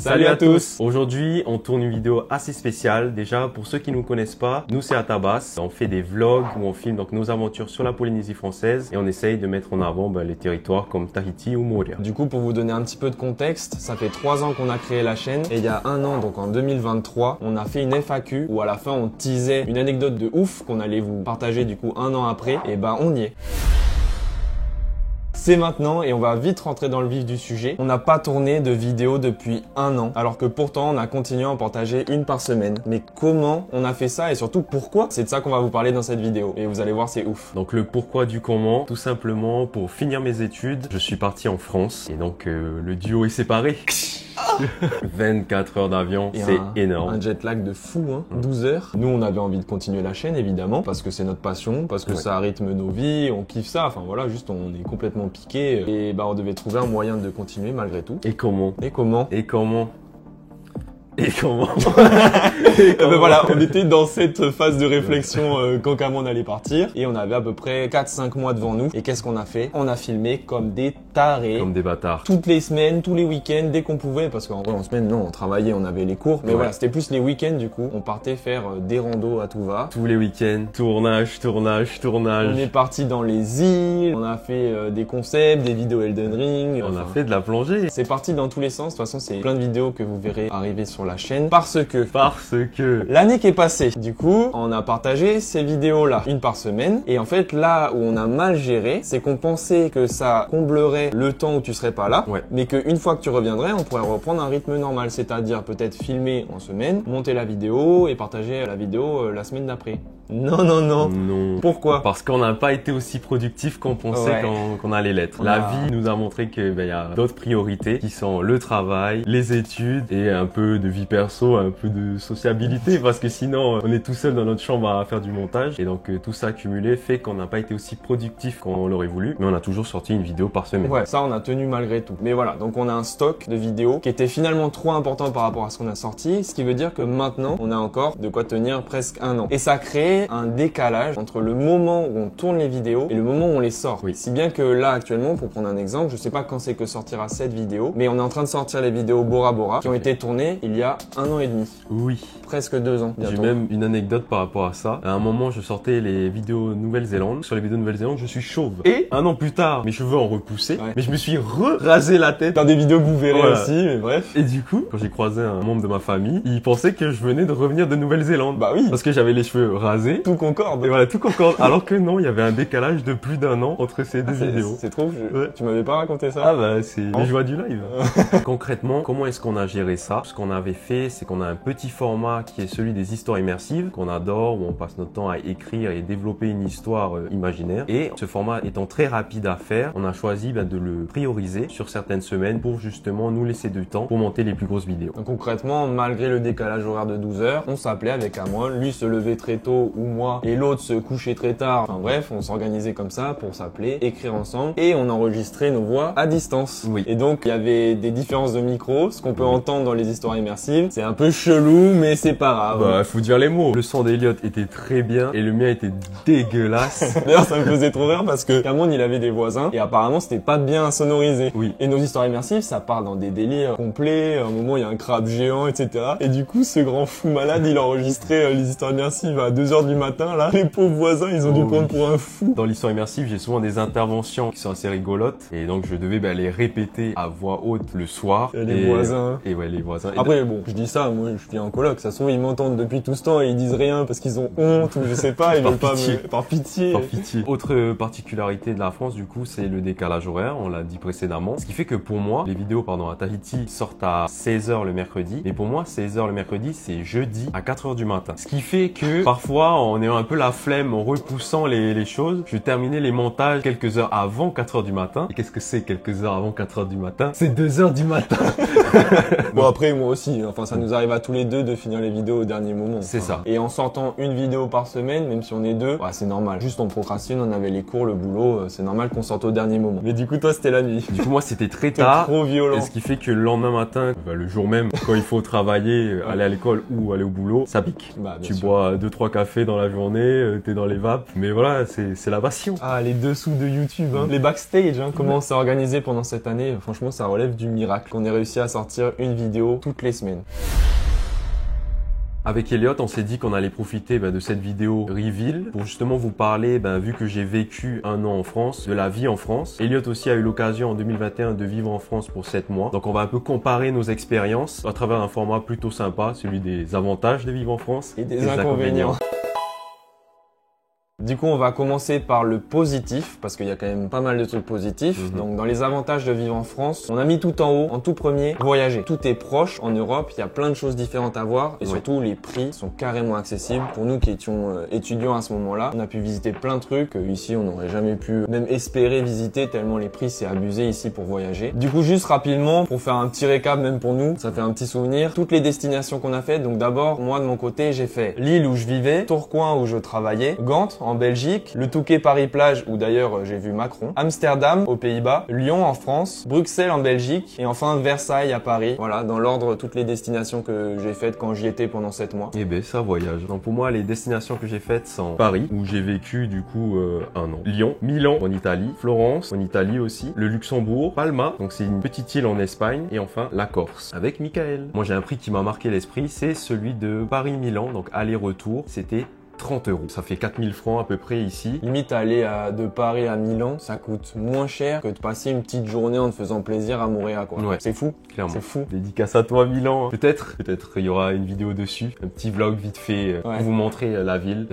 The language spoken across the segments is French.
Salut à tous. Aujourd'hui, on tourne une vidéo assez spéciale. Déjà, pour ceux qui ne nous connaissent pas, nous c'est Atabas. On fait des vlogs où on filme donc nos aventures sur la Polynésie française et on essaye de mettre en avant les territoires comme Tahiti ou Moorea. Du coup, pour vous donner un petit peu de contexte, ça fait 3 ans qu'on a créé la chaîne et il y a un an, donc en 2023, on a fait une FAQ où à la fin on teasait une anecdote de ouf qu'on allait vous partager du coup un an après. Et bah on y est. C'est maintenant et on va vite rentrer dans le vif du sujet. On n'a pas tourné de vidéo depuis un an, alors que pourtant on a continué à en partager une par semaine. Mais comment on a fait ça et surtout pourquoi? C'est de ça qu'on va vous parler dans cette vidéo et vous allez voir, c'est ouf. Donc le pourquoi du comment, tout simplement pour finir mes études, je suis parti en France et donc le duo est séparé. 24 heures d'avion, c'est énorme. Un jet lag de fou, hein. 12 heures. Nous, on avait envie de continuer la chaîne, évidemment, parce que c'est notre passion, parce que ça rythme nos vies, on kiffe ça. Enfin voilà, juste on est complètement piqué et bah on devait trouver un moyen de continuer malgré tout. Et comment? Et comment? Et comment? Et comment? Ben voilà, on était dans cette phase de réflexion quand Cameron allait partir et on avait à peu près 4-5 mois devant nous. Et qu'est-ce qu'on a fait? On a filmé comme des tarés. Comme des bâtards. Toutes les semaines, tous les week-ends, dès qu'on pouvait, parce qu'en vrai en semaine non, on travaillait, on avait les cours. Mais voilà, c'était plus les week-ends du coup. On partait faire des randos à tout va. Tous les week-ends, tournage. On est parti dans les îles, on a fait des concepts, des vidéos Elden Ring. On a fait de la plongée. C'est parti dans tous les sens. De toute façon, c'est plein de vidéos que vous verrez arriver sur la chaîne parce que l'année qui est passée, du coup, on a partagé ces vidéos-là, une par semaine. Et en fait, là où on a mal géré, c'est qu'on pensait que ça comblerait le temps où tu serais pas là, mais qu'une fois que tu reviendrais, on pourrait reprendre un rythme normal, c'est-à-dire peut-être filmer en semaine, monter la vidéo et partager la vidéo la semaine d'après. Non. Pourquoi? Parce qu'on n'a pas été aussi productif qu'on pensait qu'on allait l'être. La vie nous a montré que y a d'autres priorités qui sont le travail, les études et un peu de vie perso, un peu de sociabilité parce que sinon on est tout seul dans notre chambre à faire du montage et donc tout ça accumulé fait qu'on n'a pas été aussi productif qu'on l'aurait voulu, mais on a toujours sorti une vidéo par semaine. Ouais, ça on a tenu malgré tout. Mais voilà, donc on a un stock de vidéos qui était finalement trop important par rapport à ce qu'on a sorti, ce qui veut dire que maintenant on a encore de quoi tenir presque un an. Et ça crée un décalage entre le moment où on tourne les vidéos et le moment où on les sort. Si bien que là actuellement, pour prendre un exemple, je sais pas quand c'est que sortira cette vidéo, mais on est en train de sortir les vidéos Bora Bora qui ont été tournées il y a 1 an et demi. Oui. Presque 2 ans. J'ai même une anecdote par rapport à ça. À un moment, je sortais les vidéos Nouvelle-Zélande. Sur les vidéos Nouvelle-Zélande, je suis chauve. Et 1 an plus tard, mes cheveux ont repoussé, mais je me suis rasé la tête. Dans des vidéos que vous verrez aussi, mais bref. Et du coup, quand j'ai croisé un membre de ma famille, il pensait que je venais de revenir de Nouvelle-Zélande. Bah oui. Parce que j'avais les cheveux rasés. Tout concorde. Et voilà, tout concorde. Alors que non, il y avait un décalage de plus d'1 an entre ces deux vidéos. C'est trop. Tu m'avais pas raconté ça? Ah bah c'est les joies du live. Concrètement, comment est-ce qu'on a géré ça? Ce qu'on avait fait, c'est qu'on a un petit format qui est celui des histoires immersives qu'on adore, où on passe notre temps à écrire et développer une histoire imaginaire. Et ce format étant très rapide à faire, on a choisi de le prioriser sur certaines semaines pour justement nous laisser du temps pour monter les plus grosses vidéos. Donc concrètement, malgré le décalage horaire de 12 heures, on s'appelait avec Amon, lui se levait très tôt ou moi, et l'autre se couchait très tard. Enfin bref, on s'organisait comme ça pour s'appeler, écrire ensemble et on enregistrait nos voix à distance. Et donc il y avait des différences de micro, ce qu'on peut entendre dans les histoires immersives. C'est un peu chelou, mais c'est pas grave. Bah, faut dire les mots. Le son d'Eliott était très bien et le mien était dégueulasse. D'ailleurs, ça me faisait trop rire parce que Cameron, il avait des voisins et apparemment, c'était pas bien sonorisé. Et nos histoires immersives, ça part dans des délires complets. À un moment, il y a un crabe géant, etc. Et du coup, ce grand fou malade, il enregistrait les histoires immersives à 2 heures du matin, là. Les pauvres voisins, ils ont dû prendre pour un fou. Dans l'histoire immersive, j'ai souvent des interventions qui sont assez rigolotes et donc je devais les répéter à voix haute le soir. Les voisins. Et ouais, les voisins. Après, bon, je dis ça, moi, je vis en coloc. Ça se trouve, ils m'entendent depuis tout ce temps et ils disent rien parce qu'ils ont honte ou je sais pas, ils veulent pas par pitié. Par pitié. Autre particularité de la France, du coup, c'est le décalage horaire. On l'a dit précédemment. Ce qui fait que pour moi, les vidéos, à Tahiti sortent à 16h le mercredi. Et pour moi, 16h le mercredi, c'est jeudi à 4h du matin. Ce qui fait que parfois, en ayant un peu la flemme, en repoussant les choses, je terminais les montages quelques heures avant 4h du matin. Et qu'est-ce que c'est quelques heures avant 4h du matin? C'est 2h du matin. Bon, après, moi aussi. Enfin, ça nous arrive à tous les deux de finir les vidéos au dernier moment. C'est ça. Et en sortant une vidéo par semaine, même si on est deux, c'est normal. Juste on procrastine, on avait les cours, le boulot, c'est normal qu'on sorte au dernier moment. Mais du coup, toi, c'était la nuit. Du coup, moi, c'était très tard. Trop violent. Et ce qui fait que le lendemain matin, le jour même, quand il faut travailler, aller à l'école ou aller au boulot, ça pique. Tu bois 2-3 cafés dans la journée, t'es dans les vapes. Mais voilà, c'est la passion. Ah, les dessous de YouTube, hein. Les backstage, comment on s'est organisé pendant cette année. Franchement, ça relève du miracle qu'on ait réussi à sortir sortir une vidéo toutes les semaines. Avec Elliot, on s'est dit qu'on allait profiter de cette vidéo reveal pour justement vous parler, vu que j'ai vécu 1 an en France, de la vie en France. Elliot aussi a eu l'occasion en 2021 de vivre en France pour 7 mois. Donc on va un peu comparer nos expériences à travers un format plutôt sympa, celui des avantages de vivre en France et des inconvénients. Du coup, on va commencer par le positif, parce qu'il y a quand même pas mal de trucs positifs. Donc, dans les avantages de vivre en France, on a mis tout en haut, en tout premier, voyager. Tout est proche en Europe, il y a plein de choses différentes à voir, et surtout, les prix sont carrément accessibles. Pour nous qui étions étudiants à ce moment-là, on a pu visiter plein de trucs ici, on n'aurait jamais pu même espérer visiter, tellement les prix, c'est abusé ici pour voyager. Du coup, juste rapidement, pour faire un petit récap même pour nous, ça fait un petit souvenir, toutes les destinations qu'on a faites. Donc d'abord, moi de mon côté, j'ai fait Lille où je vivais, Tourcoing où je travaillais, Gand en Belgique, le Touquet Paris-Plage où d'ailleurs j'ai vu Macron, Amsterdam aux Pays-Bas, Lyon en France, Bruxelles en Belgique et enfin Versailles à Paris. Voilà, dans l'ordre toutes les destinations que j'ai faites quand j'y étais pendant 7 mois. Eh ben ça voyage. Donc pour moi les destinations que j'ai faites sont Paris où j'ai vécu du coup 1 an, Lyon, Milan en Italie, Florence en Italie aussi, le Luxembourg, Palma, donc c'est une petite île en Espagne et enfin la Corse avec Michael. Moi j'ai un prix qui m'a marqué l'esprit, c'est celui de Paris-Milan, donc aller-retour, c'était 30 €. Ça fait 4000 francs à peu près ici. Limite aller de Paris à Milan, ça coûte moins cher que de passer une petite journée en te faisant plaisir à Montréal, quoi. Ouais. C'est fou. Clairement. C'est fou. Dédicace à toi Milan. Peut-être il y aura une vidéo dessus. Un petit vlog vite fait pour vous montrer la ville.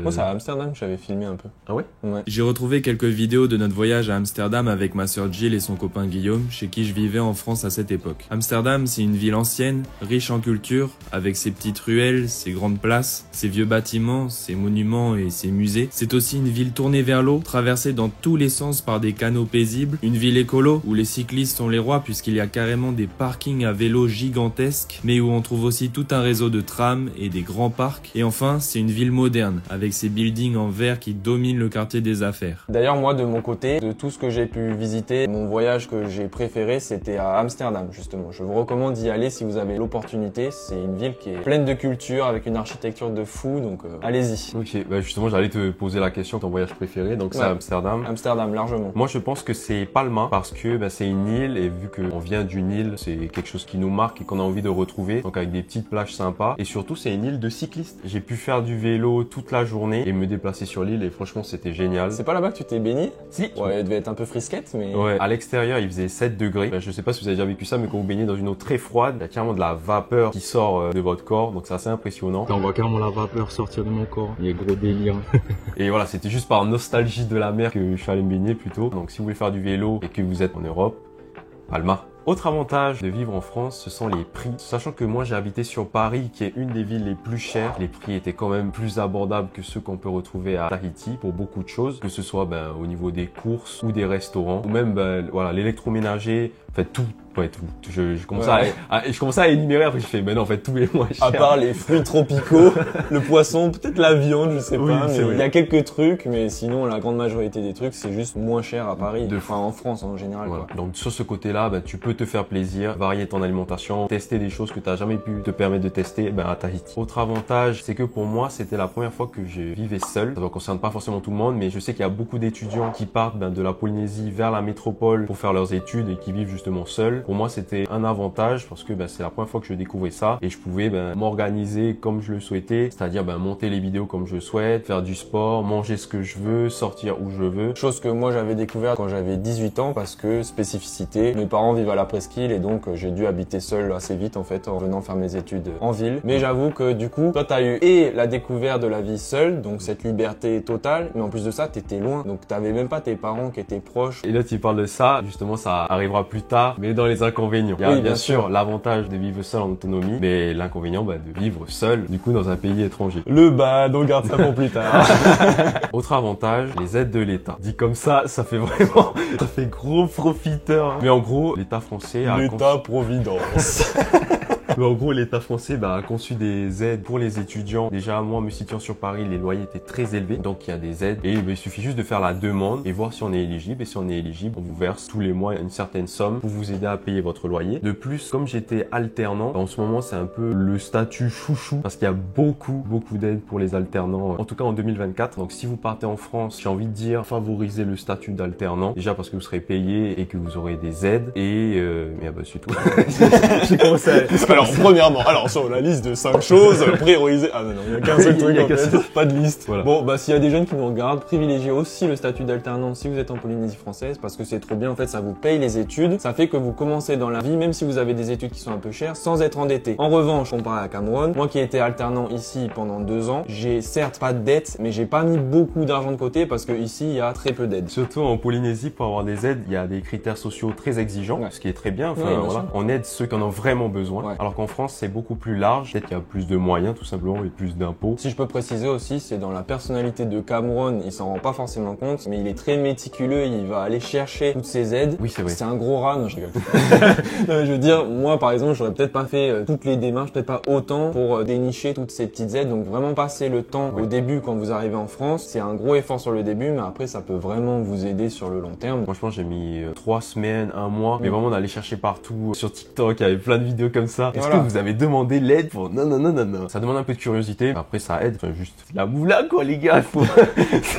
Moi c'est à Amsterdam, j'avais filmé un peu. Ah ouais? Ouais. J'ai retrouvé quelques vidéos de notre voyage à Amsterdam avec ma sœur Jill et son copain Guillaume, chez qui je vivais en France à cette époque. Amsterdam, c'est une ville ancienne, riche en culture, avec ses petites ruelles, ses grandes places, ses vieux bâtiments, ses monuments et ses musées. C'est aussi une ville tournée vers l'eau, traversée dans tous les sens par des canaux paisibles. Une ville écolo, où les cyclistes sont les rois puisqu'il y a carrément des parkings à vélo gigantesques, mais où on trouve aussi tout un réseau de trams et des grands parcs. Et enfin, c'est une ville moderne, avec ses buildings en verre qui dominent le quartier des affaires. D'ailleurs, moi, de mon côté, de tout ce que j'ai pu visiter, mon voyage que j'ai préféré, c'était à Amsterdam, justement. Je vous recommande d'y aller si vous avez l'opportunité. C'est une ville qui est pleine de culture, avec une architecture de fou, donc allez-y. Ok, justement, j'allais te poser la question, ton voyage préféré, donc c'est Amsterdam. Amsterdam, largement. Moi, je pense que c'est Palma, parce que c'est une île, et vu qu'on vient d'une île, c'est quelque chose qui nous marque et qu'on a envie de retrouver, donc avec des petites plages sympas, et surtout, c'est une île de cyclistes. J'ai pu faire du vélo toute la journée et me déplacer sur l'île, et franchement, c'était génial. C'est pas là-bas que tu t'es baigné? Si. Ouais, elle devait être un peu frisquette, mais... Ouais, à l'extérieur, il faisait 7 degrés. Je sais pas si vous avez déjà vécu ça, mais quand vous baignez dans une eau très froide, il y a carrément de la vapeur qui sort de votre corps, donc c'est assez impressionnant. On voit carrément la vapeur sortir de mon corps. Il est gros délire. Et voilà, c'était juste par nostalgie de la mer que je suis allé me baigner plutôt. Donc si vous voulez faire du vélo et que vous êtes en Europe, Palma. Autre avantage de vivre en France, ce sont les prix. Sachant que moi j'ai habité sur Paris, qui est une des villes les plus chères, les prix étaient quand même plus abordables que ceux qu'on peut retrouver à Tahiti pour beaucoup de choses, que ce soit au niveau des courses ou des restaurants, ou même voilà, l'électroménager, en fait tout. Ouais, tout. Je commençais à énumérer, après je fais, mais non, en fait, tout est moins cher. À part les fruits tropicaux, le poisson, peut-être la viande, je sais pas, mais il y a quelques trucs, mais sinon, la grande majorité des trucs, c'est juste moins cher à Paris. Enfin, en France, en général, voilà. Quoi. Donc, sur ce côté-là, tu peux te faire plaisir, varier ton alimentation, tester des choses que tu n'as jamais pu te permettre de tester, à Tahiti. Autre avantage, c'est que pour moi, c'était la première fois que je vivais seul. Ça ne concerne pas forcément tout le monde, mais je sais qu'il y a beaucoup d'étudiants qui partent de la Polynésie vers la métropole pour faire leurs études et qui vivent justement seuls. Pour moi, c'était un avantage parce que c'est la première fois que je découvrais ça et je pouvais m'organiser comme je le souhaitais, c'est-à-dire monter les vidéos comme je souhaite, faire du sport, manger ce que je veux, sortir où je veux. Chose que moi j'avais découvert quand j'avais 18 ans parce que spécificité, mes parents vivent à la presqu'île et donc j'ai dû habiter seul assez vite en fait en venant faire mes études en ville. Mais j'avoue que du coup, toi t'as eu et la découverte de la vie seule, donc cette liberté totale, mais en plus de ça t'étais loin, donc t'avais même pas tes parents qui étaient proches. Et là tu parles de ça, justement ça arrivera plus tard, mais dans les inconvénients. Il y a bien sûr l'avantage de vivre seul en autonomie, mais l'inconvénient de vivre seul, du coup dans un pays étranger. Le bad, on garde ça pour plus tard. Autre avantage, les aides de l'État. Dit comme ça fait vraiment, ça fait gros profiteur. Mais en gros, l'État français a... L'État-providence. Mais en gros, l'État français a conçu des aides pour les étudiants. Déjà, moi, me situant sur Paris, les loyers étaient très élevés. Donc, il y a des aides. Et il suffit juste de faire la demande et voir si on est éligible. Et si on est éligible, on vous verse tous les mois une certaine somme pour vous aider à payer votre loyer. De plus, comme j'étais alternant, en ce moment, c'est un peu le statut chouchou parce qu'il y a beaucoup d'aides pour les alternants. En tout cas, en 2024. Donc, si vous partez en France, j'ai envie de dire, favorisez le statut d'alternant. Déjà parce que vous serez payé et que vous aurez des aides. Et c'est tout. J'ai commencé à... Alors, premièrement, sur la liste de 5 choses, prioriser... Ah non, il y a qu'un seul truc en fait. Pas de liste. Voilà. Bon, s'il y a des jeunes qui nous regardent, privilégiez aussi le statut d'alternant si vous êtes en Polynésie française parce que c'est trop bien. En fait, ça vous paye les études. Ça fait que vous commencez dans la vie, même si vous avez des études qui sont un peu chères, sans être endetté. En revanche, comparé à Cameroun, moi qui ai été alternant ici pendant 2 ans, j'ai certes pas de dette, mais j'ai pas mis beaucoup d'argent de côté parce que ici, il y a très peu d'aides. Surtout en Polynésie, pour avoir des aides, il y a des critères sociaux très exigeants, ce qui est très bien. Enfin, voilà. On aide ceux qui en ont vraiment besoin. Ouais. Alors qu'en France, c'est beaucoup plus large. Peut-être qu'il y a plus de moyens, tout simplement, et plus d'impôts. Si je peux préciser aussi, c'est dans la personnalité de Cameroun, il s'en rend pas forcément compte, mais il est très méticuleux, il va aller chercher toutes ses aides. Oui, c'est vrai. C'est un gros rat, non, je rigole. Non, je veux dire, moi, par exemple, j'aurais peut-être pas fait toutes les démarches, peut-être pas autant pour dénicher toutes ces petites aides. Donc vraiment passer le temps au début quand vous arrivez en France, c'est un gros effort sur le début, mais après, ça peut vraiment vous aider sur le long terme. Franchement, j'ai mis 3 semaines, 1 mois, mais vraiment d'aller chercher partout sur TikTok, il y avait plein de vidéos comme ça. Est-ce que vous avez demandé l'aide pour... Non. Ça demande un peu de curiosité. Après, ça aide. Enfin, juste la moula, quoi, les gars.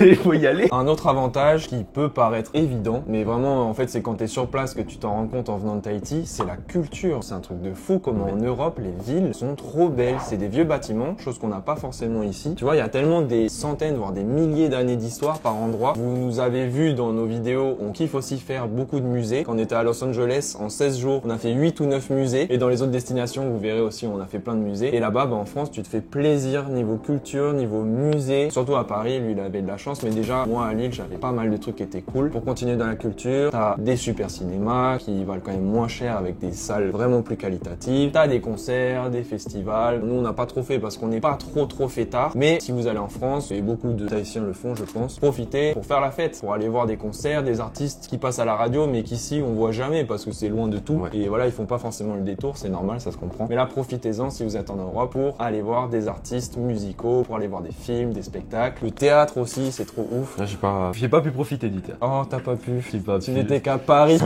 Il faut y aller. Un autre avantage qui peut paraître évident, mais vraiment, en fait, c'est quand t'es sur place que tu t'en rends compte en venant de Tahiti, c'est la culture. C'est un truc de fou comment en Europe, les villes sont trop belles. C'est des vieux bâtiments, chose qu'on n'a pas forcément ici. Tu vois, il y a tellement des centaines, voire des milliers d'années d'histoire par endroit. Vous nous avez vu dans nos vidéos, on kiffe aussi faire beaucoup de musées. Quand on était à Los Angeles, en 16 jours, on a fait 8 ou 9 musées. Et dans les autres destinations, vous verrez aussi, on a fait plein de musées. Et là-bas, en France, tu te fais plaisir niveau culture, niveau musée. Surtout à Paris, lui, il avait de la chance. Mais déjà, moi, à Lille, j'avais pas mal de trucs qui étaient cool. Pour continuer dans la culture, t'as des super cinémas qui valent quand même moins cher avec des salles vraiment plus qualitatives. T'as des concerts, des festivals. Nous, on n'a pas trop fait parce qu'on n'est pas trop fêtard. Mais si vous allez en France, et beaucoup de Tahitiens le font, je pense, profitez pour faire la fête, pour aller voir des concerts, des artistes qui passent à la radio, mais qu'ici, on voit jamais parce que c'est loin de tout. Et voilà, ils font pas forcément le détour, c'est normal, ça se comprend. Mais là, profitez-en si vous êtes en Europe pour aller voir des artistes musicaux, pour aller voir des films, des spectacles. Le théâtre aussi, c'est trop ouf. J'ai pas pu profiter du théâtre. Oh, t'as pas pu. Tu n'étais n'étais qu'à Paris.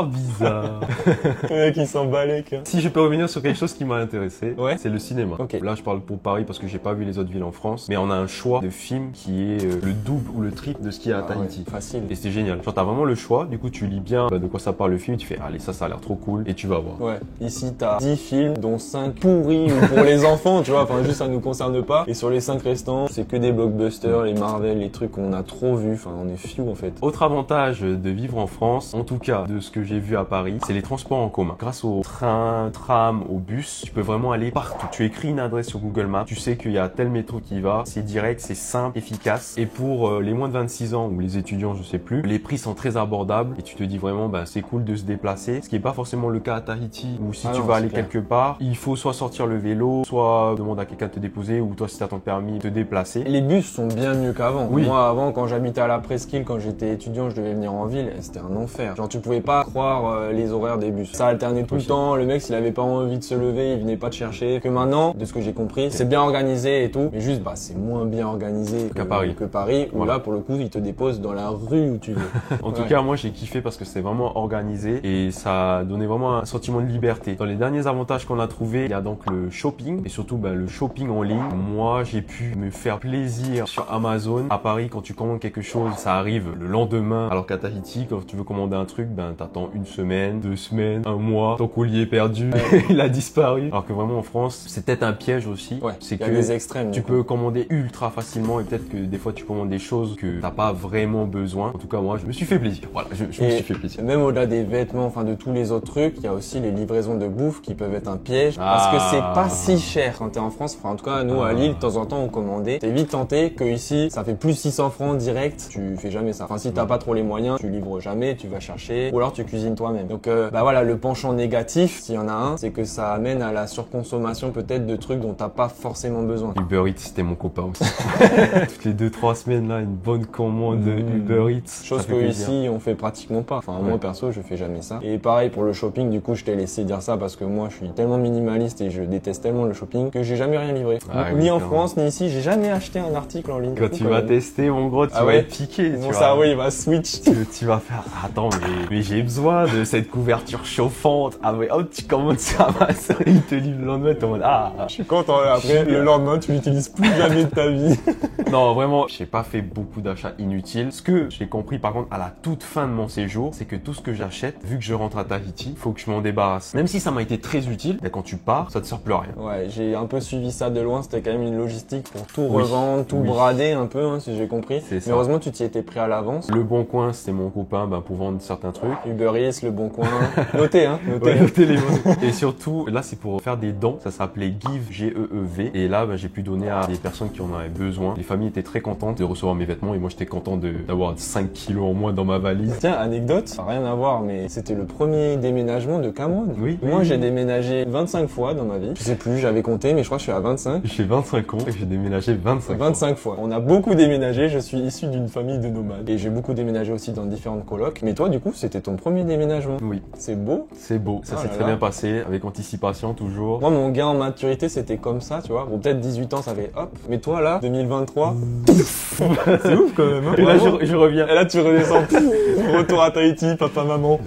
Bizarre. Le mec, il s'emballait, quoi. Si je peux revenir sur quelque chose qui m'a intéressé, c'est le cinéma. Okay. Là, je parle pour Paris parce que j'ai pas vu les autres villes en France, mais on a un choix de films qui est le double ou le triple de ce qu'il y a à Tahiti. Facile. Et c'est génial. Genre, t'as vraiment le choix, du coup, tu lis bien de quoi ça parle le film, tu fais, allez, ça a l'air trop cool, et tu vas voir. Ouais. Ici, t'as 10 films, dont 5 pourris ou pour les enfants, tu vois, enfin, juste ça nous concerne pas. Et sur les 5 restants, c'est que des blockbusters, les Marvel, les trucs qu'on a trop vus, enfin, on est fiou, en fait. Autre avantage de vivre en France, en tout cas, de ce que j'ai vu à Paris, c'est les transports en commun. Grâce au train, tram, au bus, tu peux vraiment aller partout. Tu écris une adresse sur Google Maps, tu sais qu'il y a tel métro qui y va, c'est direct, c'est simple, efficace. Et pour les moins de 26 ans ou les étudiants, je sais plus, les prix sont très abordables et tu te dis vraiment, c'est cool de se déplacer. Ce qui est pas forcément le cas à Tahiti où si tu vas aller quelque part, il faut soit sortir le vélo, soit demander à quelqu'un de te déposer ou toi si t'as ton permis, te déplacer. Les bus sont bien mieux qu'avant. Oui. Moi, avant, quand j'habitais à la Presqu'île, quand j'étais étudiant, je devais venir en ville, c'était un enfer. Genre, tu pouvais pas croire les horaires des bus. Ça alternait tout le temps. Le mec, s'il avait pas envie de se lever, il venait pas te chercher. Que maintenant, de ce que j'ai compris, c'est bien organisé et tout, mais juste, c'est moins bien organisé qu'à Paris. Où là, pour le coup, il te dépose dans la rue où tu veux. En tout cas, moi, j'ai kiffé parce que c'est vraiment organisé et ça a donné vraiment un sentiment de liberté. Dans les derniers avantages qu'on a trouvés, il y a donc le shopping et surtout le shopping en ligne. Moi, j'ai pu me faire plaisir sur Amazon. À Paris, quand tu commandes quelque chose, ça arrive le lendemain. Alors qu'à Tahiti, quand tu veux commander un truc, t'attends 1 semaine, 2 semaines, 1 mois. Ton colis est perdu, il a disparu. Alors que vraiment en France, c'est peut-être un piège aussi. C'est que des extrêmes. Tu peux commander ultra facilement et peut-être que des fois tu commandes des choses que t'as pas vraiment besoin. En tout cas, moi, je me suis fait plaisir. Voilà, je me suis fait plaisir. Même au-delà des vêtements, enfin de tous les autres trucs, il y a aussi les livraisons de bouffe qui peuvent être un piège parce que c'est pas si cher quand t'es en France. Enfin, en tout cas, nous à Lille, de temps en temps, on commandait. T'es vite tenté que ici, ça fait plus 600 francs direct. Tu fais jamais ça. Enfin, si t'as pas trop les moyens, tu livres jamais, tu vas chercher ou alors tu cuisines toi-même. Donc, voilà, le penchant négatif, s'il y en a un, c'est que ça amène à la surconsommation peut-être de trucs dont t'as pas forcément besoin. Uber Eats, c'était mon copain aussi. Toutes les 2-3 semaines là, une bonne commande de Uber Eats. Chose que ici, on fait pratiquement pas. Enfin, moi perso, je fais jamais ça. Et pareil pour le shopping, du coup, je t'ai laissé dire ça parce que moi, je suis tellement minimaliste et je déteste tellement le shopping que j'ai jamais rien livré. Ah, ni oui, en quand France, ni ici, j'ai jamais acheté un article en ligne. Quand tu vas tester, mon gros, tu Ah vas ouais être piqué. Mon tu cerveau, vas... il va switch. Tu vas faire, attends, mais j'ai besoin de cette couverture chauffante. Ah, mais hop, tu commences à masser. Il te livre le lendemain, t'es en mode, ah. Je suis content. Après, le lendemain, tu l'utilises plus jamais de ta vie. Non, vraiment, j'ai pas fait beaucoup d'achats inutiles. Ce que j'ai compris, par contre, à la toute fin de mon séjour, c'est que tout ce que j'achète, vu que je rentre à Tahiti, faut que je m'en débarrasse. Même si ça m'a été très utile, ben, quand tu pars, ça te sert plus à rien. Ouais, j'ai un peu suivi ça de loin. C'était quand même une logistique pour tout Oui. revendre, tout Oui. brader un peu, hein, si j'ai compris. C'est Mais ça. heureusement, tu t'y étais pris à l'avance. Le Bon Coin, c'est mon copain pour vendre certains trucs. Uber Eats, Le Bon Coin. Notez, hein, notez. Ouais, notez les mots. Et surtout, là, c'est pour faire des dons. Ça s'appelait Give, G-E-E-V. Et là, j'ai pu donner à des personnes qui en avaient besoin. Les familles étaient très contentes de recevoir mes vêtements et moi, j'étais content d'avoir 5 kilos en moins dans ma valise. Tiens, anecdote, ça n'a rien à voir, mais c'était le premier déménagement de Cameron. Oui. Moi, Oui. j'ai déménagé 25 fois dans ma vie. Je sais plus, j'avais compté, mais je crois que je suis à 25. J'ai 25 ans et j'ai déménagé 25 fois. 25 fois. On a beaucoup déménagé, je suis issu d'une famille de nomades. Et j'ai beaucoup déménagé aussi dans différentes colocs. Mais toi, du coup, c'était ton premier déménagement. Oui, C'est beau. c'est beau. Ça Oh s'est là très là. bien passé, avec anticipation toujours. Moi, mon gain en maturité, c'était comme ça, tu vois. Bon, peut-être 18 ans, ça fait hop. Mais toi, là, 2023, c'est ouf quand même. Hein. Et là, Vraiment. je reviens. Et là, tu redescends. Retour à Tahiti, papa, maman.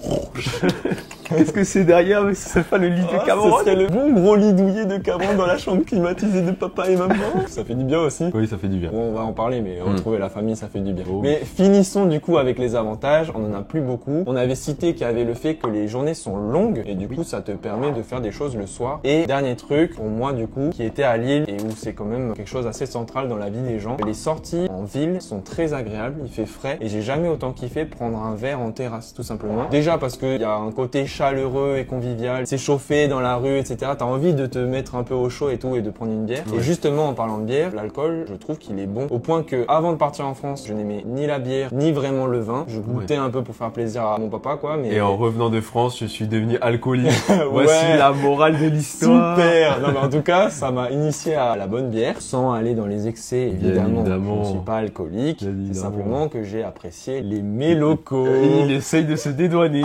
Qu'est-ce que c'est derrière? Mais ce serait pas le lit de Ce Cameron? serait le bon gros lit douillet de Cameron dans la chambre climatisée de papa et maman. Ça fait du bien aussi. Oui, ça fait du bien. Bon, on va en parler, mais retrouver la famille, ça fait du bien. Oh. Mais finissons du coup avec les avantages. On en a plus beaucoup. On avait cité qu'il y avait le fait que les journées sont longues et du coup, ça te permet de faire des choses le soir. Et dernier truc, pour moi du coup, qui était à Lille et où c'est quand même quelque chose assez central dans la vie des gens. Les sorties en ville sont très agréables. Il fait frais et j'ai jamais autant kiffé prendre un verre en terrasse, tout simplement. Déjà parce qu'il y a un côté chaleureux et convivial. C'est chauffé dans la rue, etc. T'as envie de te mettre un peu au chaud et tout et de prendre une bière. Ouais. Et justement, en parlant de bière, l'alcool, je trouve qu'il est bon. Au point que, avant de partir en France, je n'aimais ni la bière, ni vraiment le vin. Je goûtais un peu pour faire plaisir à mon papa, quoi. Mais Et en revenant de France, je suis devenu alcoolique. Voici Ouais. la morale de l'histoire. super. Non, mais en tout cas, ça m'a initié à la bonne bière, sans aller dans les excès, évidemment. évidemment. Je ne suis pas alcoolique. Bien C'est évidemment. simplement que j'ai apprécié les mets locaux. Il essaye de se dédouaner.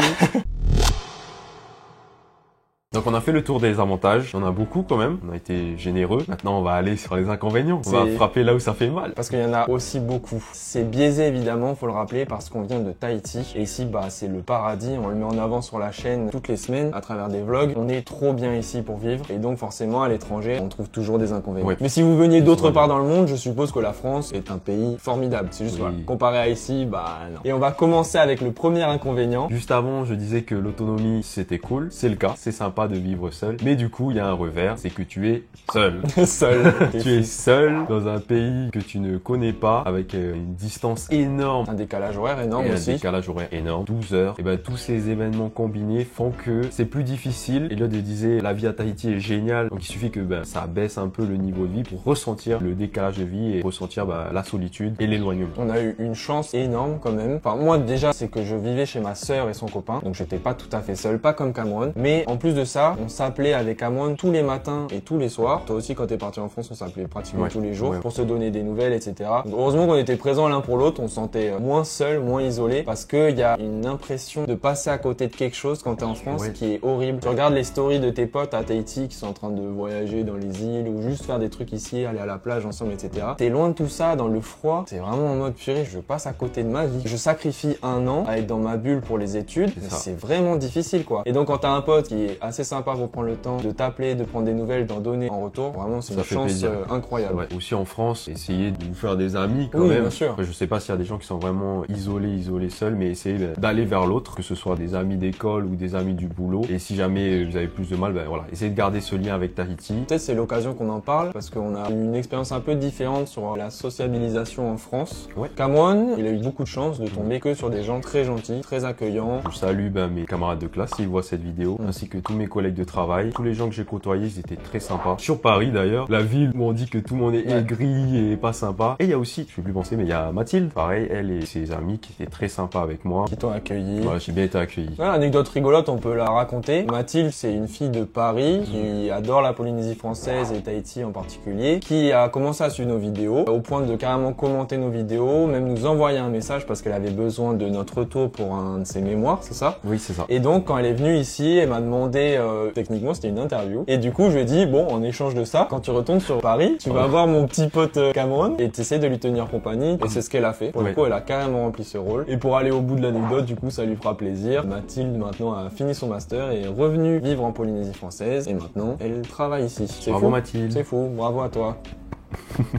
Donc on a fait le tour des avantages, on en a beaucoup quand même, on a été généreux. Maintenant on va aller sur les inconvénients, on va C'est- frapper là où ça fait mal. Parce qu'il y en a aussi beaucoup. C'est biaisé évidemment, faut le rappeler, parce qu'on vient de Tahiti. Et ici, bah, c'est le paradis. On le met en avant sur la chaîne toutes les semaines à travers des vlogs. On est trop bien ici pour vivre. Et donc forcément, à l'étranger, on trouve toujours des inconvénients. Ouais. Mais si vous veniez d'autre Ouais. part dans le monde, je suppose que la France est un pays formidable. C'est juste, Oui. voilà, comparé à ici, bah non. Et on va commencer avec le premier inconvénient. Juste avant, je disais que l'autonomie c'était cool, c'est le cas, c'est sympa de vivre seul. Mais du coup, il y a un revers, c'est que tu es seul. Seul. Tu es seul dans un pays que tu ne connais pas, avec une distance énorme. Un décalage horaire énorme Et un aussi. décalage horaire énorme, 12 heures. Et ben tous ces événements combinés font que c'est plus difficile. Et là, de disait la vie à Tahiti est géniale. Donc il suffit que ça baisse un peu le niveau de vie pour ressentir le décalage de vie et ressentir la solitude et l'éloignement. On a eu une chance énorme quand même. Enfin, moi déjà, c'est que je vivais chez ma sœur et son copain. Donc j'étais pas tout à fait seul, pas comme Cameron. Mais en plus de ça, on s'appelait avec Cameron tous les matins et tous les soirs. Toi aussi, quand t'es parti en France, on s'appelait pratiquement Ouais. tous les jours Ouais. pour se donner des nouvelles, etc. Donc, heureusement qu'on était présents l'un pour l'autre. On se sentait moins seul, moins isolé parce qu'il y a une impression de passer à côté de quelque chose quand t'es en France Ouais. qui est horrible. Tu regardes les stories de tes potes à Tahiti qui sont en train de voyager dans les îles ou juste faire des trucs ici, aller à la plage ensemble, etc. T'es loin de tout ça, dans le froid. T'es vraiment en mode purée, je passe à côté de ma vie. Je sacrifie un an à être dans ma bulle pour les études, mais ça. c'est vraiment difficile, quoi. Et donc, quand t'as un pote qui est assez sympa pour prendre le temps de t'appeler, de prendre des nouvelles, d'en donner en retour, vraiment, c'est Ça une fait chance plaisir. incroyable. Ouais. Aussi en France, essayez de vous faire des amis quand Oui, même. bien sûr. Après, je sais pas s'il y a des gens qui sont vraiment isolés seuls, mais essayez d'aller vers l'autre, que ce soit des amis d'école ou des amis du boulot. Et si jamais vous avez plus de mal, voilà, essayez de garder ce lien avec Tahiti. Peut-être c'est l'occasion qu'on en parle parce qu'on a eu une expérience un peu différente sur la sociabilisation en France. Ouais. Cameron, il a eu beaucoup de chance de tomber que sur des gens très gentils, très accueillants. Je salue mes camarades de classe s'ils voient cette vidéo, ainsi que tous mes collègues de travail. Tous les gens que j'ai côtoyés, ils étaient très sympas. Sur Paris d'ailleurs, la ville où on dit que tout le monde est aigri et pas sympa. Et il y a aussi, je vais plus penser, mais il y a Mathilde. Pareil, elle et ses amis qui étaient très sympas avec moi. Qui t'ont accueilli. Voilà, j'ai bien été accueilli. Voilà, anecdote rigolote, on peut la raconter. Mathilde, c'est une fille de Paris qui adore la Polynésie française et Tahiti en particulier, qui a commencé à suivre nos vidéos, au point de carrément commenter nos vidéos, même nous envoyer un message parce qu'elle avait besoin de notre retour pour un de ses mémoires, c'est ça? Oui, c'est ça. Et donc, quand elle est venue ici, elle m'a demandé techniquement c'était une interview. Et du coup je lui ai dit bon, en échange de ça, quand tu retournes sur Paris, tu vas voir mon petit pote Cameron et tu essaies de lui tenir compagnie. Et c'est ce qu'elle a fait. Pour le coup, elle a carrément rempli ce rôle. Et pour aller au bout de l'anecdote, du coup ça lui fera plaisir. Mathilde maintenant a fini son master et est revenue vivre en Polynésie française. Et maintenant elle travaille ici. C'est Bravo fou. Mathilde. C'est fou, bravo à toi.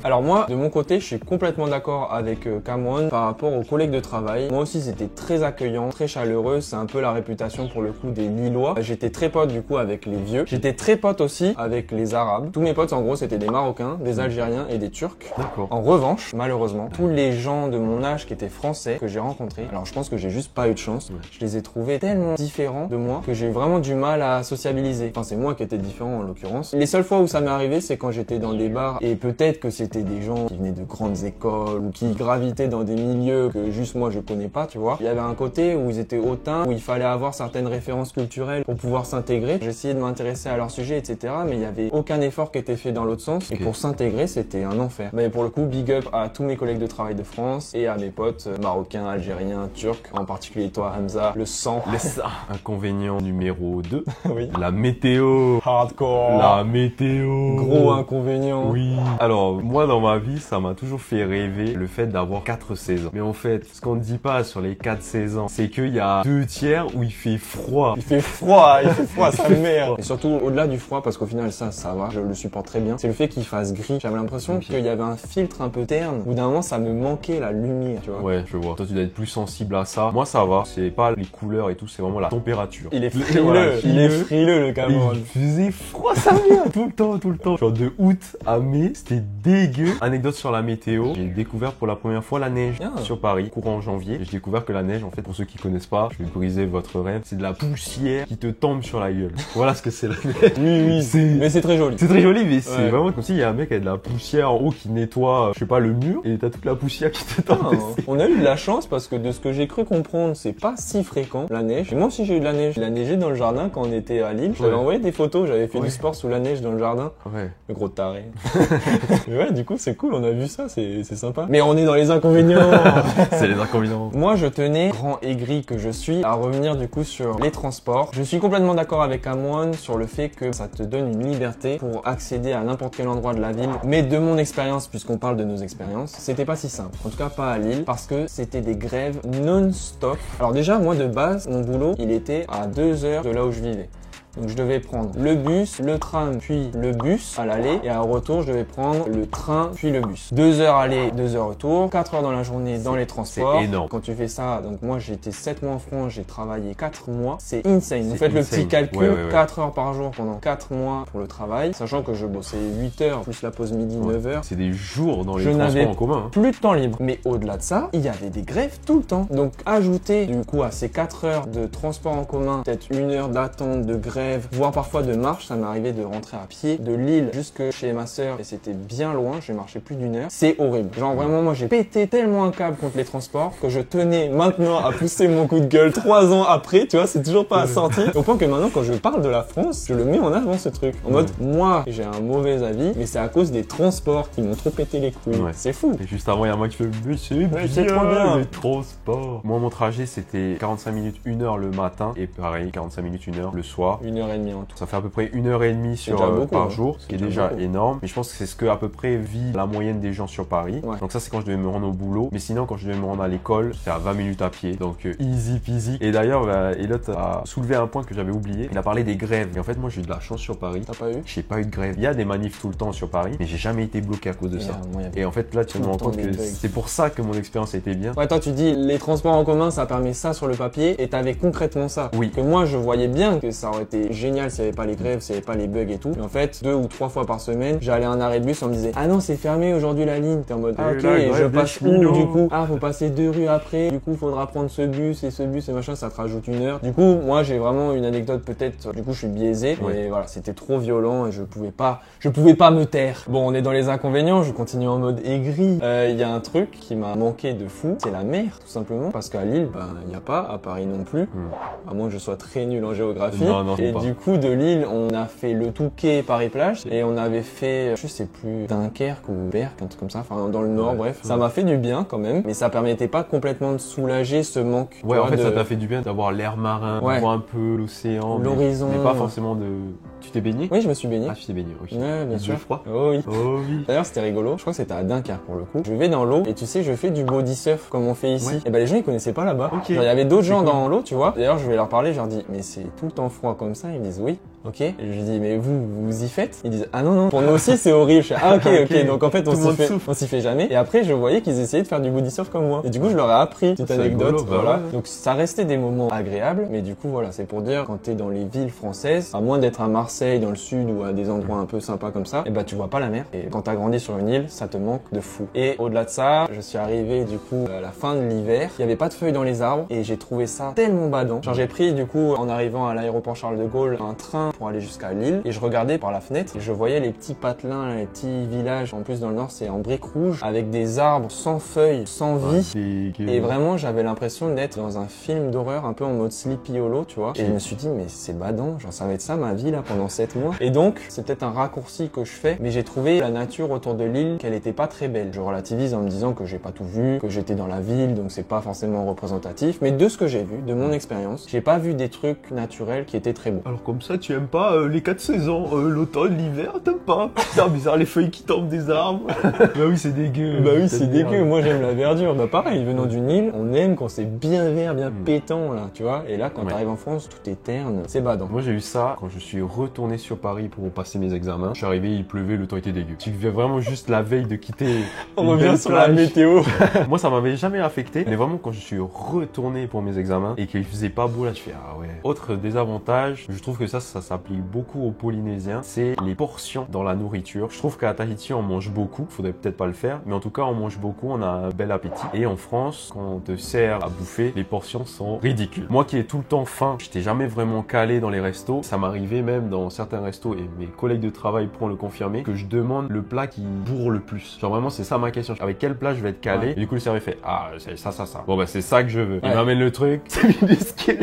Alors moi, de mon côté, je suis complètement d'accord avec Cameron par rapport aux collègues de travail. Moi aussi, c'était très accueillant, très chaleureux. C'est un peu la réputation pour le coup des Lillois. J'étais très pote du coup avec les vieux. J'étais très pote aussi avec les Arabes. Tous mes potes, en gros, c'était des Marocains, des Algériens et des Turcs. D'accord. En revanche, malheureusement, tous les gens de mon âge qui étaient français que j'ai rencontrés, alors je pense que j'ai juste pas eu de chance. Ouais. Je les ai trouvés tellement différents de moi que j'ai eu vraiment du mal à sociabiliser. Enfin, c'est moi qui étais différent en l'occurrence. Les seules fois où ça m'est arrivé, c'est quand j'étais dans des bars et peut-être que c'était des gens qui venaient de grandes écoles ou qui gravitaient dans des milieux que juste moi je connais pas, tu vois. Il y avait un côté où ils étaient hautains, où il fallait avoir certaines références culturelles pour pouvoir s'intégrer. J'essayais de m'intéresser à leur sujet, etc. Mais il y avait aucun effort qui était fait dans l'autre sens. Okay. Et pour s'intégrer, c'était un enfer. Mais pour le coup, big up à tous mes collègues de travail de France et à mes potes marocains, algériens, turcs, en particulier toi Hamza, le sang. Inconvénient numéro 2. Oui. La météo. Hardcore. La météo. Gros inconvénient. Oui. Alors, moi, dans ma vie, ça m'a toujours fait rêver le fait d'avoir 4 saisons. Mais en fait, ce qu'on ne dit pas sur les 4 saisons, c'est qu'il y a 2 tiers où il fait froid. Il fait froid, sa mère. Et surtout, au-delà du froid, parce qu'au final, ça va, je le supporte très bien, c'est le fait qu'il fasse gris. J'avais l'impression qu'il y avait un filtre un peu terne. Au bout d'un moment, ça me manquait la lumière, tu vois. Ouais, je vois. Toi, tu dois être plus sensible à ça. Moi, ça va. C'est pas les couleurs et tout, c'est vraiment la température. Il est frileux, Voilà, il est frileux le Cameroun. Il faisait froid, ça vient tout le temps, tout le temps. Genre de août à mai, c'était dégueu. Anecdote sur la météo, j'ai découvert pour la première fois la neige sur Paris, courant janvier. J'ai découvert que la neige, en fait, pour ceux qui connaissent pas, je vais briser votre rêve, c'est de la poussière qui te tombe sur la gueule. Voilà ce que c'est la neige. Oui, mais c'est très joli. C'est très joli, mais c'est Ouais. vraiment comme s'il y a un mec avec de la poussière en haut qui nettoie, je sais pas, le mur, et t'as toute la poussière qui te tombe. On a eu de la chance parce que de ce que j'ai cru comprendre, c'est pas si fréquent la neige. Et moi aussi j'ai eu de la neige. Il a neigé dans le jardin quand on était à Lille. J'avais envoyé des photos, j'avais fait du sport sous la neige dans le jardin. Ouais. Le gros taré. Mais ouais, du coup c'est cool, on a vu ça, c'est sympa. Mais on est dans les inconvénients. C'est les inconvénients. Moi je tenais, grand aigri que je suis, à revenir du coup sur les transports. Je suis complètement d'accord avec Amouane sur le fait que ça te donne une liberté pour accéder à n'importe quel endroit de la ville. Mais de mon expérience, puisqu'on parle de nos expériences, c'était pas si simple. En tout cas pas à Lille, parce que c'était des grèves non-stop. Alors déjà, moi de base, mon boulot, il était à 2 heures de là où je vivais. Donc je devais prendre le bus, le tram, puis le bus à l'aller. Et à retour, je devais prendre le train, puis le bus. 2 heures aller, 2 heures retour. 4 heures dans la journée dans les transports. C'est énorme. Quand tu fais ça, donc moi j'étais 7 mois en France, j'ai travaillé 4 mois. C'est insane. Vous C'est faites le insane. petit calcul, Ouais, ouais, ouais. 4 heures par jour pendant 4 mois pour le travail. Sachant que je bossais 8 heures, plus la pause midi, 9 heures. C'est des jours dans les Je n'avais transports en commun. Hein. plus de temps libre. Mais au-delà de ça, il y avait des grèves tout le temps. Donc ajouter du coup à ces 4 heures de transport en commun, peut-être 1 heure d'attente, de grève, voire parfois de marche, ça m'arrivait de rentrer à pied de Lille jusque chez ma sœur et c'était bien loin, j'ai marché plus d'1 heure. C'est horrible. Genre vraiment moi j'ai pété tellement un câble contre les transports que je tenais maintenant à pousser mon coup de gueule 3 ans après, tu vois, c'est toujours pas assorti. Au point que maintenant quand je parle de la France, je le mets en avant ce truc. En mode moi j'ai un mauvais avis, mais c'est à cause des transports qui m'ont trop pété les couilles. Ouais. C'est fou. Et juste avant, il y a moi qui fait mais c'est trop bien. les transports. Moi, mon trajet, c'était 45 minutes, 1 heure le matin. Et pareil, 45 minutes, 1 heure le soir. 1h30 en tout. Ça fait à peu près 1h30 sur, déjà beaucoup, par hein. jour, ce qui est C'est déjà beaucoup. énorme. Mais je pense que c'est ce que à peu près vit la moyenne des gens sur Paris. Ouais. Donc ça, c'est quand je devais me rendre au boulot. Mais sinon, quand je devais me rendre à l'école, c'était à 20 minutes à pied. Donc easy peasy. Et d'ailleurs, Elliot a soulevé un point que j'avais oublié. Il a parlé des grèves. Et en fait, moi, j'ai eu de la chance sur Paris. T'as pas eu? J'ai pas eu de grève. Il y a des manifs tout le temps sur Paris, mais j'ai jamais été bloqué à cause de ça. Moi, il y avait Et en fait, là, tu tout me le rends temps compte des que bugs. c'est pour ça que mon expérience a été bien. Ouais, toi tu dis les transports en commun ça permet ça sur le papier et t'avais concrètement ça. Oui. Que moi je voyais bien que ça aurait été génial s'il n'y avait pas les grèves, s'il n'y avait pas les bugs et tout. Mais en fait, 2 ou 3 fois par semaine, j'allais à un arrêt de bus, on me disait ah non c'est fermé aujourd'hui la ligne. T'es en mode ah ok, là, et je grève des passe où cheminots. du coup? Ah faut passer 2 rues après, du coup faudra prendre ce bus et machin, ça te rajoute 1 heure. Du coup moi j'ai vraiment une anecdote peut-être, du coup je suis biaisé, Ouais. mais voilà c'était trop violent et je pouvais pas me taire. Bon on est dans les inconvénients, je continue en mode aigri. Il y a un truc qui m'a manqué de fou, c'est la mer tout simplement, parce qu'à Lille, ben il y a pas, à Paris non plus, à moins que je sois très nul en géographie. Non, non. Et Et du coup, de Lille, on a fait le Touquet, Paris-Plage, et on avait fait, je sais plus, Dunkerque ou Berck, un truc comme ça, enfin dans le nord, bref. Ça m'a fait du bien quand même, mais ça permettait pas complètement de soulager ce manque. Ouais, en fait, ça t'a fait du bien d'avoir l'air marin, de voir un peu l'océan, l'horizon, mais pas forcément de... Tu t'es baigné? Oui, je me suis baigné. Ah, tu t'es baigné, ok. Ouais, bien sûr. Froid? Oh oui. Oh oui. D'ailleurs, c'était rigolo. Je crois que c'était à Dunkerque pour le coup. Je vais dans l'eau et tu sais, je fais du body surf comme on fait ici. Et ben les gens ils connaissaient pas là-bas. Ok. Il y avait d'autres gens dans l'eau, tu vois. D'ailleurs, je vais leur parler, je leur dis, mais c'est tout le temps froid comme ça. Ils me disent oui. Ok. Et je lui dis, mais vous y faites? Ils disent, ah non, non. Pour nous aussi, c'est horrible. Je fais, ah ok. Donc en fait, on s'y fait jamais. Et après, je voyais qu'ils essayaient de faire du body surf comme moi. Et du coup, je leur ai appris petite anecdote. Rigolo, voilà. Donc ça restait des moments agréables. Mais du coup, voilà, c'est pour dire, quand t'es dans les villes françaises, à moins d'être à Marseille, dans le sud ou à des endroits un peu sympas comme ça, et bah tu vois pas la mer. Et quand t'as grandi sur une île, ça te manque de fou. Et au-delà de ça, je suis arrivé du coup à la fin de l'hiver. Il y avait pas de feuilles dans les arbres et j'ai trouvé ça tellement badant. Genre j'ai pris du coup en arrivant à l'aéroport Charles de Gaulle un train pour aller jusqu'à Lille et je regardais par la fenêtre et je voyais les petits patelins, les petits villages. En plus dans le nord c'est en briques rouges avec des arbres sans feuilles, sans vie. Et vraiment j'avais l'impression d'être dans un film d'horreur un peu en mode Sleepy Hollow, tu vois. Et je me suis dit mais c'est badant, genre ça va être ça ma vie là pendant 7 mois. Et donc c'est peut-être un raccourci que je fais, mais j'ai trouvé la nature autour de l'île qu'elle était pas très belle. Je relativise en me disant que j'ai pas tout vu, que j'étais dans la ville, donc c'est pas forcément représentatif. Mais de ce que j'ai vu, de mon expérience, j'ai pas vu des trucs naturels qui étaient très beaux. Alors comme ça, tu aimes pas les 4 saisons, l'automne, l'hiver, t'aimes pas? C'est bizarre, les feuilles qui tombent des arbres. Bah oui, c'est dégueu. Bah oui, c'est dégueu. Moi j'aime la verdure. Bah pareil, venant d'une île, on aime quand c'est bien vert, bien pétant là, tu vois. Et là, quand t'arrives en France, tout est terne, c'est badant. Moi j'ai eu ça quand je suis retourné sur Paris pour passer mes examens. Je suis arrivé, il pleuvait, le temps était dégueu. Tu viens vraiment juste la veille de quitter. On revient sur la météo. Moi ça m'avait jamais affecté, mais vraiment quand je suis retourné pour mes examens et qu'il faisait pas beau là, je fais ah ouais. Autre désavantage, je trouve que ça s'applique beaucoup aux Polynésiens, c'est les portions dans la nourriture. Je trouve qu'à Tahiti on mange beaucoup, faudrait peut-être pas le faire, mais en tout cas on mange beaucoup, on a un bel appétit. Et en France, quand on te sert à bouffer, les portions sont ridicules. Moi qui ai tout le temps faim, j'étais jamais vraiment calé dans les restos. Ça m'arrivait même dans certains restos et mes collègues de travail pourront le confirmer que je demande le plat qui bourre le plus. Genre vraiment c'est ça ma question. Avec quel plat je vais être calé? Et du coup le serveur fait ah c'est ça. Bon bah c'est ça que je veux. Il m'amène le truc. C'est minuscule.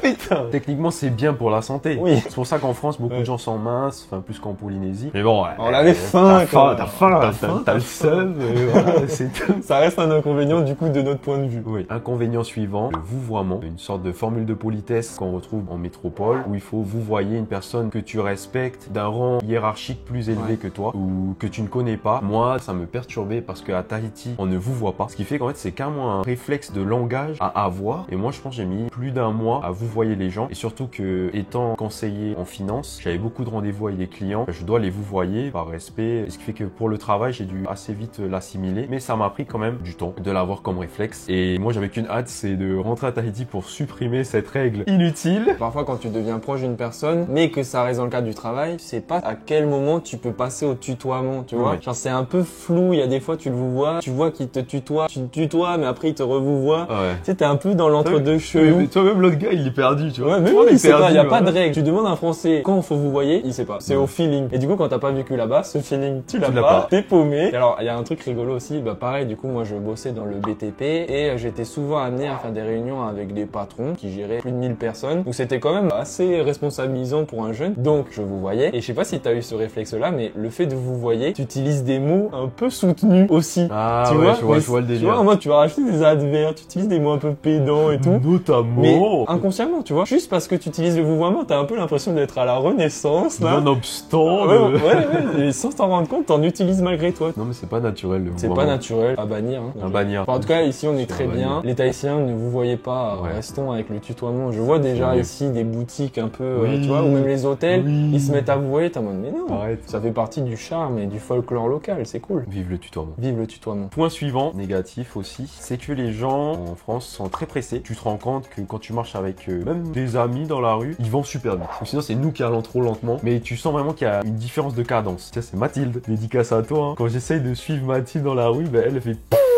Putain. Techniquement c'est bien pour la santé. Oui. C'est pour ça qu'en France beaucoup de gens sont minces, enfin plus qu'en Polynésie. Mais bon on avait faim. T'as faim. T'as le seum. Voilà, c'est tout. Ça reste un inconvénient du coup de notre point de vue. Oui. Inconvénient suivant, le vouvoiement. Une sorte de formule de politesse qu'on retrouve en métropole où il faut vouvoyer une personne que tu respectes d'un rang hiérarchique plus élevé que toi ou que tu ne connais pas. Moi, ça me perturbait parce qu'à Tahiti, on ne vouvoie pas. Ce qui fait qu'en fait, c'est carrément un réflexe de langage à avoir. Et moi, je pense que j'ai mis plus d'un mois à vouvoyer les gens. Et surtout que, étant conseiller en finance, j'avais beaucoup de rendez-vous avec les clients. Je dois les vouvoyer par respect. Ce qui fait que pour le travail, j'ai dû assez vite l'assimiler. Mais ça m'a pris quand même du temps de l'avoir comme réflexe. Et moi, j'avais qu'une hâte, c'est de rentrer à Tahiti pour supprimer cette règle inutile. Parfois, quand tu deviens proche d'une personne, mais que ça reste dans le cadre du travail, tu sais pas à quel moment tu peux passer au tutoiement, tu vois. Genre, c'est un peu flou. Il y a des fois, tu le vouvoies, tu vois qu'il te tutoie, tu te tutoies, mais après, il te revouvoie. Tu sais, t'es un peu dans l'entre-deux chelou. Toi-même, l'autre gars, il est perdu, tu vois. Ouais, mais oui, il sait pas, il y a pas de règle. Tu demandes à un Français quand faut vous voyez, il sait pas. C'est au feeling. Et du coup, quand t'as pas vécu là-bas, ce feeling, tu l'as pas, t'es paumé. Et alors, il y a un truc rigolo aussi, bah pareil, du coup, moi, je bossais dans le BTP et j'étais souvent amené à faire des réunions avec des patrons qui géraient plus de 1000 personnes. Donc, c'était quand même assez responsabilisant pour un jeune. Donc, je vous voyais. Et je sais pas si t'as eu ce réflexe-là, mais le fait de vous voyez, tu utilises des mots un peu soutenus aussi. Ah, tu ouais, vois, je vois le délire. Tu vois, en mode, tu vas rajouter des adverbes, tu utilises des mots un peu pédants et tout. Notamment. Mais inconsciemment, tu vois. Juste parce que tu utilises le vouvoiement, t'as un peu l'impression d'être à la Renaissance, là. Nonobstant. Ouais. Et sans t'en rendre compte, t'en utilises malgré toi. Non, mais c'est pas naturel, le C'est pas naturel. À bannir. Hein. À bannir. Enfin, en tout cas, ici, on est très bien. Les Tahitiens, ne vous voyez pas. Restons avec le tutoiement. Je vois déjà ici des boutiques un peu, tu vois, ou même les hôtels, ils se mettent à vous voyer. T'es en mode, mais non. Arrête. Ça fait partie du charme et du folklore local. C'est cool. Vive le tutoiement. Vive le tutoiement. Point suivant, négatif aussi, c'est que les gens en France sont très pressés. Tu te rends compte que quand tu marches avec même des amis dans la rue, ils vont super vite. Ou sinon, c'est nous qui allons trop lentement. Mais tu sens vraiment qu'il y a une différence de cadence. Tiens, c'est Mathilde. Dédicace à toi. Hein. Quand j'essaye de suivre Mathilde dans la rue, ben, elle fait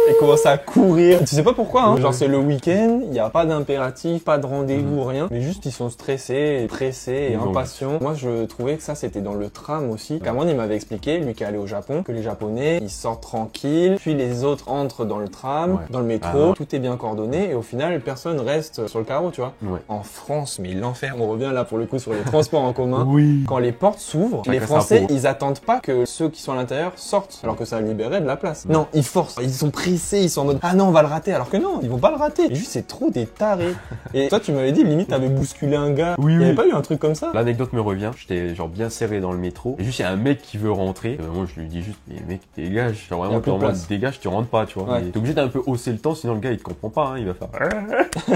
et commence à courir. Tu sais pas pourquoi, hein. Genre c'est le week-end, il y a pas d'impératif, pas de rendez-vous, rien. Mais juste ils sont stressés, pressés et impatients. Moi je trouvais que ça c'était dans le tram aussi. Cameron il m'avait expliqué, lui qui est allé au Japon, que les Japonais ils sortent tranquilles, puis les autres entrent dans le tram, dans le métro, tout est bien coordonné et au final personne reste sur le carreau, tu vois. En France, mais l'enfer. On revient là pour le coup sur les transports en commun. Quand les portes s'ouvrent, les Français ils attendent pas que ceux qui sont à l'intérieur sortent, alors que ça libérait de la place. Non, ils forcent, ils sont pressés, ils sont en mode ah non on va le rater, alors que non, ils vont pas le rater. Et juste c'est trop des tarés. Et toi tu m'avais dit limite t'avais bousculé un gars. Il y avait pas eu un truc comme ça? L'anecdote me revient, j'étais genre bien serré dans le métro et juste il y a un mec qui veut rentrer. Moi je lui dis juste mais mec dégage, genre vraiment t'es en mode dégage, tu rentres pas, tu vois. T'es obligé d'un peu hausser le temps sinon le gars il te comprend pas, hein, il va faire.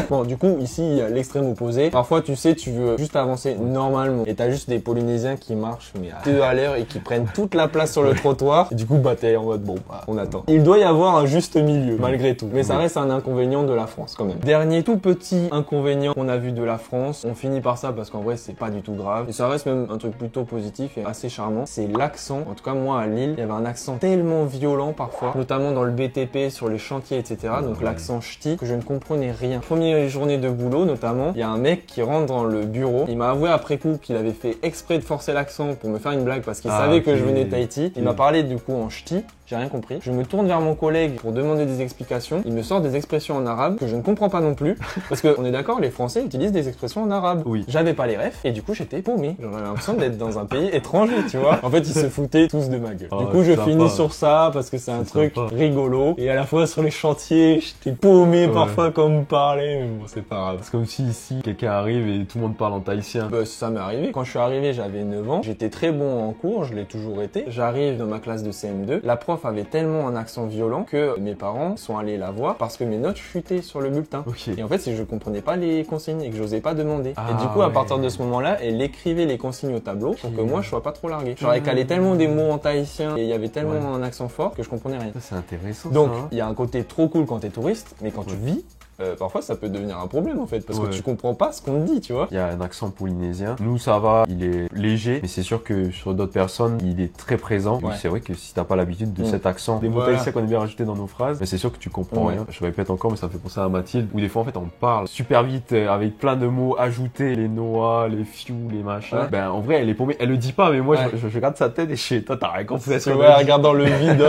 Bon du coup ici il y a l'extrême opposé. Parfois tu sais tu veux juste avancer normalement et t'as juste des Polynésiens qui marchent mais à 2 à l'heure et qui prennent toute la place sur le trottoir. Et du coup bah t'es en mode bon bah on attend. Il doit y avoir un juste milieu malgré tout, mais ça reste un inconvénient de la France quand même. Dernier tout petit inconvénient qu'on a vu de la France, on finit par ça parce qu'en vrai c'est pas du tout grave et ça reste même un truc plutôt positif et assez charmant, c'est l'accent. En tout cas moi à Lille il y avait un accent tellement violent parfois, notamment dans le BTP, sur les chantiers etc. Donc l'accent ch'ti que je ne comprenais rien. Première journée de boulot notamment, il y a un mec qui rentre dans le bureau, il m'a avoué après coup qu'il avait fait exprès de forcer l'accent pour me faire une blague parce qu'il savait que je venais de Tahiti. Il m'a parlé du coup en ch'ti. J'ai rien compris. Je me tourne vers mon collègue pour demander des explications. Il me sort des expressions en arabe que je ne comprends pas non plus. Parce que, on est d'accord, les Français utilisent des expressions en arabe. J'avais pas les refs et du coup j'étais paumé. J'avais l'impression d'être dans un pays étranger, tu vois. En fait, ils se foutaient tous de ma gueule. Du coup, je finis sur ça parce que c'est un truc rigolo. Et à la fois sur les chantiers, j'étais paumé parfois quand on me parlait. Mais bon, c'est pas grave. C'est comme si ici, quelqu'un arrive et tout le monde parle en tahitien. Bah, ça m'est arrivé. Quand je suis arrivé, j'avais 9 ans. J'étais très bon en cours, je l'ai toujours été. J'arrive dans ma classe de CM2. La prof avait tellement un accent violent que mes parents sont allés la voir parce que mes notes chutaient sur le bulletin. Et en fait, c'est que je comprenais pas les consignes et que j'osais pas demander. Et du coup, à partir de ce moment-là, elle écrivait les consignes au tableau pour que moi, je sois pas trop largué. J'aurais calé tellement des mots en tahitien et il y avait tellement un accent fort que je comprenais rien. C'est intéressant. Donc, il y a un côté trop cool quand t'es touriste, mais quand tu vis, parfois ça peut devenir un problème en fait parce que tu comprends pas ce qu'on te dit, tu vois. Il y a un accent polynésien. Nous ça va, il est léger, mais c'est sûr que sur d'autres personnes, il est très présent. C'est vrai que si t'as pas l'habitude de cet accent, des mots tahitiens qu'on aime bien rajouter dans nos phrases, mais c'est sûr que tu comprends rien. Je répète encore, mais ça me fait penser à Mathilde, où des fois en fait on parle super vite avec plein de mots ajoutés, les noix, les fiou, les machins. Ben en vrai elle est paumée, elle le dit pas, mais moi je regarde sa tête et chez toi t'as rien compris. Regarde dans le vide.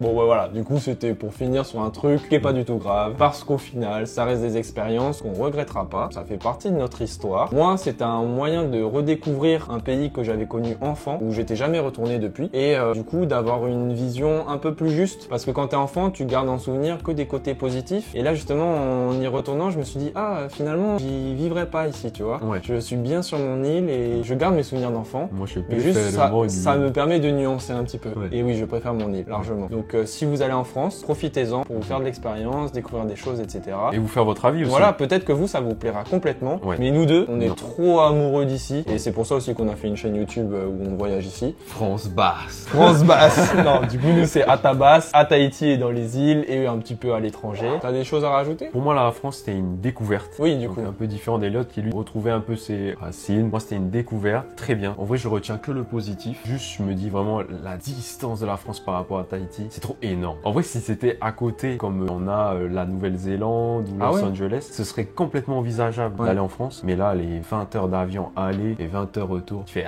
Bon ouais, voilà, du coup c'était pour finir sur un truc qui est pas du tout grave, parce qu'au final ça reste des expériences qu'on regrettera pas, ça fait partie de notre histoire. Moi c'était un moyen de redécouvrir un pays que j'avais connu enfant, où j'étais jamais retourné depuis, et du coup d'avoir une vision un peu plus juste, parce que quand t'es enfant tu gardes en souvenir que des côtés positifs, et là justement en y retournant je me suis dit ah finalement j'y vivrais pas ici, tu vois. Je suis bien sur mon île et je garde mes souvenirs d'enfant, moi je mais juste ça me permet de nuancer un petit peu, et oui je préfère mon île largement. Donc si vous allez en France, profitez-en pour vous faire de l'expérience, découvrir des choses, etc. Et vous faire votre avis aussi. Voilà, peut-être que vous, ça vous plaira complètement. Mais nous deux, on est trop amoureux d'ici. Et c'est pour ça aussi qu'on a fait une chaîne YouTube où on voyage ici. France basse. France basse. Non, du coup, nous, c'est à Tabas, à Tahiti et dans les îles, et un petit peu à l'étranger. T'as des choses à rajouter? Pour moi, la France, c'était une découverte. Oui, du coup. Un peu différent d'Eliott qui lui retrouvait un peu ses racines. Moi, c'était une découverte. Très bien. En vrai, je retiens que le positif. Juste, je me dis vraiment la distance de la France par rapport à Tahiti. C'est trop énorme. En vrai, si c'était à côté, comme on a la Nouvelle-Zélande ou Los Angeles, ce serait complètement envisageable d'aller en France. Mais là, les 20 heures d'avion aller et 20 heures retour, tu fais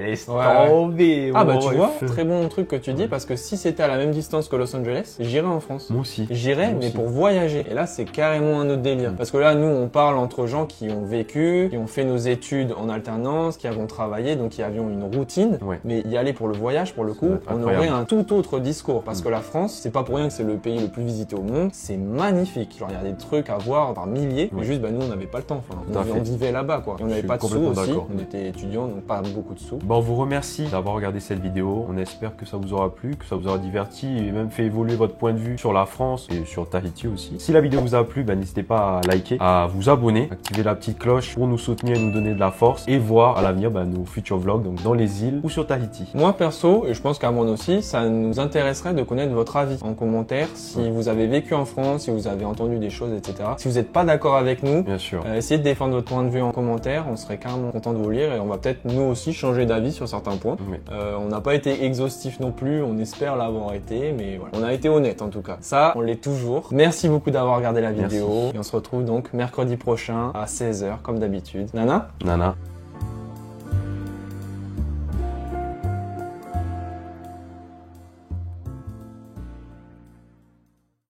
laisse tomber. Ah bah tu vois, très bon truc que tu dis, parce que si c'était à la même distance que Los Angeles, j'irais en France. Moi aussi. J'irais, mais pour voyager. Et là, c'est carrément un autre délire. Parce que là, nous, on parle entre gens qui ont vécu, qui ont fait nos études en alternance, qui avons travaillé, donc qui avions une routine. Mais y aller pour le voyage, pour le coup, on aurait un tout autre discours. Parce que la France, c'est pas pour rien que c'est le pays le plus visité au monde, c'est magnifique. Genre il y a des trucs à voir par milliers, mais juste nous on n'avait pas le temps. Enfin, on vivait là-bas quoi. Et on n'avait pas de sous aussi. On était étudiants donc pas beaucoup de sous. On vous remercie d'avoir regardé cette vidéo. On espère que ça vous aura plu, que ça vous aura diverti et même fait évoluer votre point de vue sur la France et sur Tahiti aussi. Si la vidéo vous a plu, n'hésitez pas à liker, à vous abonner, activer la petite cloche pour nous soutenir et nous donner de la force et voir à l'avenir nos futurs vlogs donc dans les îles ou sur Tahiti. Moi perso, et je pense qu'à moi aussi, ça nous intéresserait de connaître connaître votre avis en commentaire. Si vous avez vécu en France, si vous avez entendu des choses, etc. Si vous n'êtes pas d'accord avec nous, Bien sûr. essayez de défendre votre point de vue en commentaire. On serait carrément content de vous lire et on va peut-être nous aussi changer d'avis sur certains points. Oui. On n'a pas été exhaustif non plus. On espère l'avoir été, mais voilà. On a été honnête en tout cas. Ça, on l'est toujours. Merci beaucoup d'avoir regardé la vidéo. Et on se retrouve donc mercredi prochain à 16h comme d'habitude. Nana? Nana.